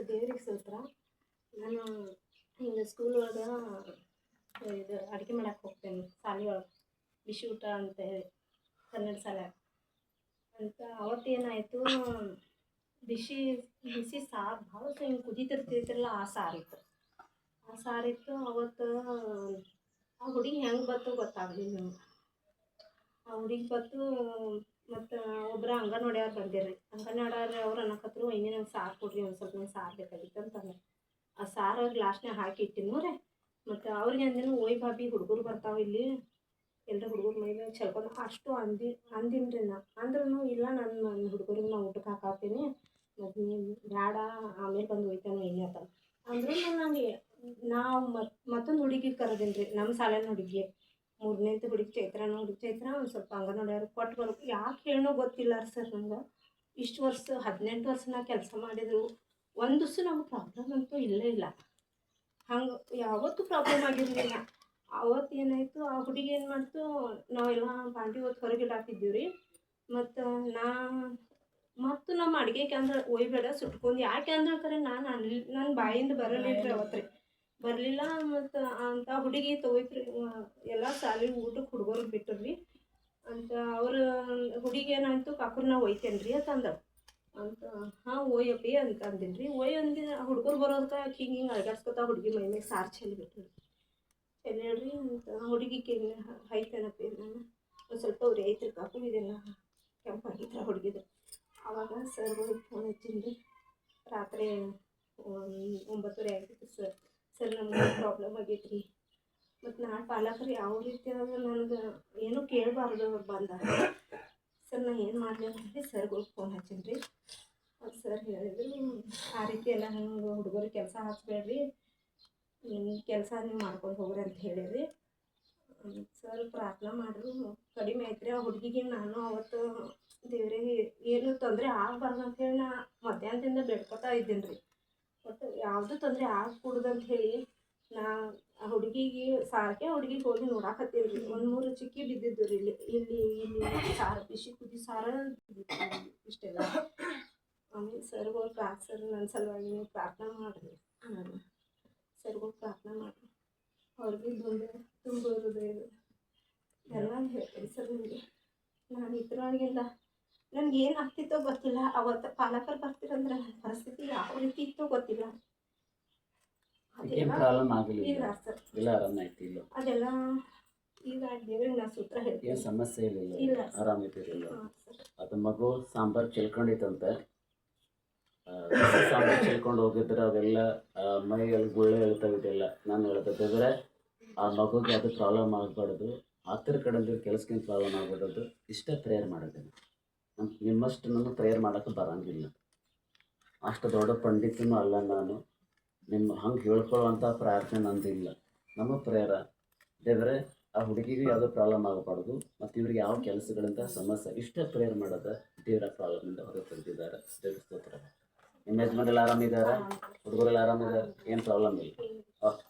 ದೇವ್ರಿಗೆ ಸ್ತೋತ್ರ. ನಾನು ಹಿಂಗೆ ಸ್ಕೂಲ್ ಒಳಗೆ ಇದು ಅಡುಗೆ ಮಾಡಕ್ಕೆ ಹೋಗ್ತೇನೆ ಶಾಲೆ ಒಳಗೆ, ಬಿಸಿ ಊಟ ಅಂತ ಹೇಳಿ ಕನ್ನಡ ಶಾಲ್ಯಾಗ. ಅಂತ ಅವತ್ತೇನಾಯಿತು, ಬಿಸಿ ಬಿಸಿ ಸಾರು ಭಾಳ ಹಿಂಗೆ ಕುದೀತಿರ್ತಿರಲ್ಲ, ಆ ಸಾರಿತ್ತು. ಅವತ್ತು ಆ ಹುಡುಗಿ ಹೆಂಗೆ ಬತ್ತು ಗೊತ್ತಾಗಲಿಲ್ಲ ನಮ್ಗೆ. ಆ ಹುಡುಗಿ ಬತ್ತು. ಮತ್ತು ಒಬ್ಬರು ಅಂಗನವಾಡಿಯವ್ರು ಬಂದಿರ್ರಿ. ಅಂಗನವಾಡಿಯವ್ರು ಅವ್ರು ಅನ್ನಕತ್ರು, ಇನ್ನೇ ನಂಗೆ ಸಾರು ಕೊಡ್ರಿ, ಒಂದು ಸ್ವಲ್ಪ ನಂಗೆ ಸಾರು ಬೇಕಾಗಿತ್ತು ಅಂತಂದ್ರೆ. ಆ ಸಾರು ಗ್ಲಾಸ್ನಾಗ ಹಾಕಿ ಇಟ್ಟಿನಿ ರೀ. ಮತ್ತು ಅವ್ರಿಗೆ ಅಂದಿನ ಓಯ್ ಬಾಬಿ ಹುಡುಗರು ಬರ್ತಾವೆ ಇಲ್ಲಿ, ಎಲ್ಲರ ಹುಡುಗರು ಮೈಗೆ ಚೆಲ್ಕೊಂಡು ಅಷ್ಟು ಅಂದಿನಿ ರೀ ನಾ. ಅಂದ್ರೂ ಇಲ್ಲ, ನನ್ನ ಹುಡುಗರಿಗೆ ನಾ ಊಟಕ್ಕೆ ಹಾಕಾತೀನಿ, ಮತ್ತು ನೀವು ಬೇಡ, ಆಮೇಲೆ ಬಂದು ಒಯ್ತಾನೆ ಇನ್ನೇ ಅಂತ ಅಂದ್ರೂ ನನಗೆ ನಾವು ಮತ್ತೊಂದು ಹುಡುಗಿ ಕರೆದೀನಿ ರೀ, ನಮ್ಮ ಶಾಲೆನ ಹುಡುಗಿ, 3ನೇಂತ ಹುಡುಗಿ ಚೈತ್ರ ಒಂದು ಸ್ವಲ್ಪ ಅಂಗನವಾಡಿಯವ್ರು ಕೊಟ್ಟು ಬರ್ಬೇಕು. ಯಾಕೆ ಹೇಳೋ ಗೊತ್ತಿಲ್ಲ ರೀ ಸರ್ ನಂಗೆ. ಇಷ್ಟು ವರ್ಷ 18 ವರ್ಷ ನಾ ಕೆಲಸ ಮಾಡಿದ್ರು ಒಂದು ದಿವಸ ನಮ್ಗೆ ಪ್ರಾಬ್ಲಮ್ ಅಂತೂ ಇಲ್ಲೇ ಇಲ್ಲ. ಹಂಗೆ ಯಾವತ್ತೂ ಪ್ರಾಬ್ಲಮ್ ಆಗಿರಲಿಲ್ಲ. ಅವತ್ತು ಏನಾಯಿತು, ಆ ಹುಡುಗಿ ಏನು ಮಾಡ್ತು, ನಾವೆಲ್ಲ ಬಾಂಡೆ ಹೊತ್ತು ಹೊರಗೆ ಇಡಾಕಿದ್ದೀವಿ ರೀ. ಮತ್ತು ಮತ್ತು ನಮ್ಮ ಅಡುಗೆಗೆ ಅಂದ್ರೆ ಒಯ್ಬೇಡ ಸುಟ್ಕೊಂಡು, ಯಾಕೆ ಅಂದ್ರೆ ಕರೆ ನನ್ನ ಬಾಯಿಂದ ಬರಲಿಲ್ಲ ರೀ ಅವತ್ತು ರೀ, ಬರಲಿಲ್ಲ. ಮತ್ತು ಅಂತ ಹುಡುಗಿ ತೊಗೊಯ್ತ್ರಿ, ಎಲ್ಲ ಶಾಲೆ ಊಟಕ್ಕೆ ಹುಡುಗರಿಗೆ ಬಿಟ್ಟರು ರೀ. ಅಂತ ಅವ್ರ ಹುಡುಗಿ ಏನಾಯಿತು, ಕಾಕುರ್ನ ಒಯ್ತೇನೆ ರೀ ಅಂತಂದ. ಅಂತ ಹಾಂ ಒಯ್ಯಪ್ಪಿ ಅಂತ ಅಂದಿನಿ ರೀ. ಅಂದಿನ ಹುಡುಗರು ಬರೋದಕ್ಕೆ ಹಿಂಗೆ ಅಳಗಾಡ್ಸ್ಕೊತಾ ಹುಡುಗಿ ಮೈ ಮೇಲೆ ಸಾರು ಚೆಲ್ಲಿಬಿಟ್ರು ರೀ. ಅಂತ ಹುಡುಗಿಗೆ ಐತೇನಪ್ಪಿ ನಾನು ಒಂದು ಸ್ವಲ್ಪ ಉರಿ ಐತ್ರಿ ಕಾಕು, ಇದೆಲ್ಲ ಕೆಂಪಾಗಿತ್ತು ಹುಡುಗಿದು. ಆವಾಗ ಸರ್ಗಳಿಗೆ ಫೋನ್ ಹಚ್ಚೀನಿ ರೀ. ರಾತ್ರಿ 9:30 ಆಗಿತ್ತು. ಸರ್ ನಮ್ಗೆ ಪ್ರಾಬ್ಲಮ್ ಆಗೈತೆ ರೀ, ಮತ್ತು ನಾಳೆ ಪಾಲಕರು ಯಾವ ರೀತಿ ನನಗೆ ಏನೂ ಕೇಳಬಾರ್ದು ಬಂದಾಗ. ಸರ್ ನಾನು ಏನು ಮಾಡಲಿ ಅಂತೇಳಿ ಸರ್ಗಳಿಗೆ ಫೋನ್ ಹಚ್ಚೀನಿ ರೀ. ಅದು ಸರ್ ಹೇಳಿದ್ರು, ಆ ರೀತಿ ಎಲ್ಲ ಹಂಗೆ ಹುಡುಗರಿಗೆ ಕೆಲಸ ಹಾಕ್ಬೇಡ್ರಿ, ನಿಮ್ಮ ಕೆಲಸ ನೀವು ಮಾಡ್ಕೊಂಡು ಹೋಗ್ರಿ ಅಂತ ಹೇಳಿರಿ. ಸರ್ ಪ್ರಾರ್ಥನೆ ಮಾಡಿದ್ರು, ಕಡಿಮೆ ಆಯ್ತು ರೀ. ಆ ಹುಡುಗಿಗೆ ನಾನು ಅವತ್ತು ದೇವರಿಗೆ ಏನೂ ತೊಂದರೆ ಆಗಬಾರ್ದು ಅಂಥೇಳಿ ನಾ ಮಧ್ಯಾಹ್ನದಿಂದ ಬೇಡ್ಕೊತಾ ಇದ್ದೀನಿ ರೀ. ಬಟ್ ಯಾವುದೂ ತೊಂದರೆ ಆಗಕೂಡ್ದು ಅಂಥೇಳಿ ನಾ ಆ ಹುಡುಗಿಗೆ ಸಾರಿಗೆ ಹುಡುಗಿಗೆ ಹೋಗಿ ನೋಡಾಕತ್ತೀನಿ ರೀ. 1-3 ಚಿಕ್ಕಿ ಬಿದ್ದಿದ್ದು ರೀ ಇಲ್ಲಿ ಸಾರು, ಬಿಸಿ ಕುದಿ ಸಾರು ಇಷ್ಟೆಲ್ಲ. ಆಮೇಲೆ ಸರ್ಗಳು ಸರ್ ನನ್ನ ಸಲುವಾಗಿ ನೀವು ಪ್ರಾರ್ಥನೆ ಮಾಡಿರಿ, ಸರ್ಗಳು ಪ್ರಾರ್ಥನೆ ಮಾಡಿರಿ, ಅವ್ರಿಗೆ ತುಂಬ ಹೃದಯದ ಎಲ್ಲ ಹೇಳ್ತೀನಿ ಸರ್. ನಾನು ಇದ್ರೊಳಗಿಂದ ನನಗೇನು ಆಗ್ತಿತ್ತೋ ಗೊತ್ತಿಲ್ಲ. ಅವತ್ತು ಪಾಲಕರು ಬರ್ತಿರಂದ್ರೆ ನನ್ನ ಪರಿಸ್ಥಿತಿ ಯಾವ ರೀತಿ ಇತ್ತೋ ಗೊತ್ತಿಲ್ಲ. ಪ್ರಾಬ್ಲಮ್ ಆಗಲಿಲ್ಲ ಇಲ್ಲ ಸರ್, ಇಲ್ಲ ಆರಾಮಾಯ್ತು. ಇಲ್ಲ ಅದೆಲ್ಲ ಈಗ ದೇವ್ರಿಗೆ ನಾನು ಸೂತ್ರ ಹೇಳ್ತೀನಿ, ಏನು ಸಮಸ್ಯೆ ಇಲ್ಲ, ಇಲ್ಲ ಆರಾಮಿದ್ದೀರಿಲ್ಲ. ಅದು ಮಗು ಸಾಂಬಾರು ಚೆಲ್ಕೊಂಡಿತ್ತಂತೆ. ಸಾಂಬಾರು ಚೆಲ್ಕೊಂಡು ಹೋಗಿದ್ರೆ ಅವೆಲ್ಲ ಮೈಯಲ್ಲಿ ಗುಳ್ಳೆ ಹೇಳ್ತಾವಿದೆಲ್ಲ. ನಾನು ಹೇಳ್ತಿದ್ದರೆ ಆ ಮಗುಗೆ ಅದು ಪ್ರಾಬ್ಲಮ್ ಆಗಬಾರ್ದು, ಹತ್ತಿರ ಕಡೆಯಿಂದ ಕೆಲಸಕ್ಕೆ ಪ್ರಾಬ್ಲಮ್ ಆಗ್ಬಿಡೋದು. ಇಷ್ಟೇ ಪ್ರೇಯರ್ ಮಾಡೋದು. ನಿಮ್ಮಷ್ಟು ನಾನು ಪ್ರೇಯರ್ ಮಾಡೋಕ್ಕೆ ಬರೋಂಗಿಲ್ಲ, ಅಷ್ಟು ದೊಡ್ಡ ಪಂಡಿತನೂ ಅಲ್ಲ ನಾನು. ನಿಮ್ಮ ಹಂಗೆ ಹೇಳ್ಕೊಳ್ಳುವಂಥ ಪ್ರಾರ್ಥನೆ ನಂದಿಲ್ಲ. ನಮ್ಮ ಪ್ರೇಯರ ದೇವರೇ ಆ ಹುಡುಗಿಗೆ ಯಾವುದೋ ಪ್ರಾಬ್ಲಮ್ ಆಗಬಾರ್ದು, ಮತ್ತು ಇವ್ರಿಗೆ ಯಾವ ಕೆಲಸಗಳಿಂದ ಸಮಸ್ಯೆ, ಇಷ್ಟೇ ಪ್ರೇಯರ್ ಮಾಡೋದು. ದೇವರ ಪ್ರಾಬ್ಲಮಿಂದ ಹೊರಗೆ ತೆಗೆದಿದ್ದಾರೆ. ದೇವ್ರ ಸ್ತೋತ್ರ. ನಿಮ್ಮ ಯಜಮಾನೆಲ್ಲ ಆರಾಮಿದ್ದಾರೆ, ಹುಡುಗರೆಲ್ಲ ಆರಾಮಿದ್ದಾರೆ, ಏನು ಪ್ರಾಬ್ಲಮ್ ಇಲ್ಲ. ಓಕೆ,